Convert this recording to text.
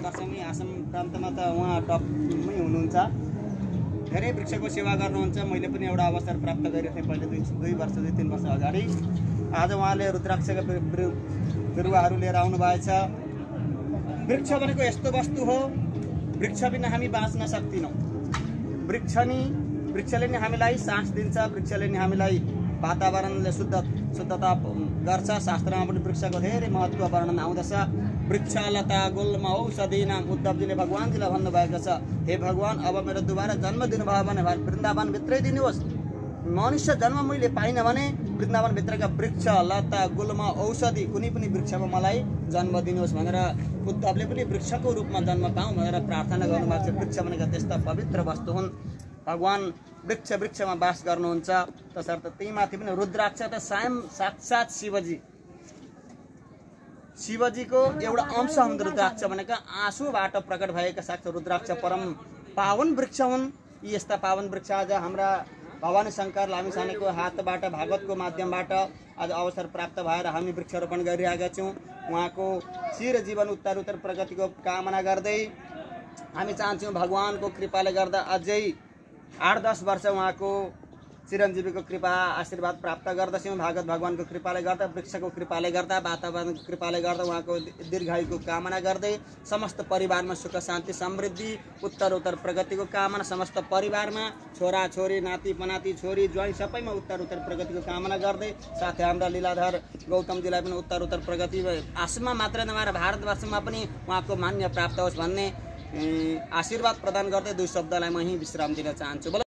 वर्षमै आसाम प्रान्तमा त उहाँ टपमै हुनुहुन्छ। धेरै वृक्षको सेवा गर्नुहुन्छ। मैले पनि एउटा अवसर प्राप्त गरेको थिएँ पहिले 2-3 वर्ष अगाडि। आज उहाँले रुद्राक्षका बिरुवाहरू लिएर आउनुभएछ। वृक्ष भनेको यस्तो वस्तु हो, वृक्ष बिना हामी बाँच्न सक्दैनौँ। वृक्षले नै हामीलाई सास दिन्छ, वृक्षले नै हामीलाई वातावरणले शुद्धता गर्छ। शास्त्रमा पनि वृक्षको धेरै महत्त्व वर्णन आउँदछ। वृक्ष लता गुल्म औषधि नाम उद्धवजीले भगवानजीलाई भन्नुभएको छ, हे भगवान अब मेरो दुबारा जन्म दिनुभयो भने वृन्दावनभित्रै दिनुहोस्। मनुष्य जन्म मैले पाइनँ भने वृन्दावनभित्रका वृक्ष लता गुल्म औषधि कुनै पनि वृक्षमा मलाई जन्म दिनुहोस् भनेर उद्धवले पनि वृक्षको रूपमा जन्म पाऊँ भनेर प्रार्थना गर्नुभएको छ। वृक्ष भनेका त्यस्ता पवित्र वस्तु हुन्। भगवान वृक्षमा बास गर्नुहुन्छ। तसर्थ त्यही माथि पनि रुद्राक्ष त स्वयं साक्षात् शिवजीको एउटा अंश हुन्। रुद्राक्ष भनेका आँसुबाट प्रकट भएका साक्षात् रुद्राक्ष परम पावन वृक्ष हुन्। यी यस्ता पावन वृक्ष आज हाम्रा भवानी शङ्कर लामिछानेको हातबाट भागवतको माध्यमबाट आज अवसर प्राप्त भएर हामी वृक्षारोपण गरिरहेका छौँ। उहाँको चिर जीवन उत्तरोत्तर प्रगतिको कामना गर्दै हामी चाहन्छौँ भगवानको कृपाले गर्दा अझै 8-10 वर्ष उहाँको चिरञ्जीवीको कृपा आशीर्वाद प्राप्त गर्दछौँ। भागवत भगवानको कृपाले गर्दा, वृक्षको कृपाले गर्दा, वातावरणको कृपाले गर्दा उहाँको दीर्घायुको कामना गर्दै समस्त परिवारमा सुख शान्ति समृद्धि उत्तरोत्तर प्रगतिको कामना, समस्त परिवारमा छोराछोरी नाति पनाति छोरी ज्वाइँ सबैमा उत्तरोत्तर प्रगतिको कामना गर्दै साथै हाम्रा लीलाधर गौतमजीलाई पनि उत्तरोत्तर प्रगति आसाममा मात्र नभएर भारतवर्षमा पनि उहाँको मान्य प्राप्त होस् भन्ने आशीर्वाद प्रदान गर्दै 2 शब्दलाई म यहीँ विश्राम दिन चाहन्छु।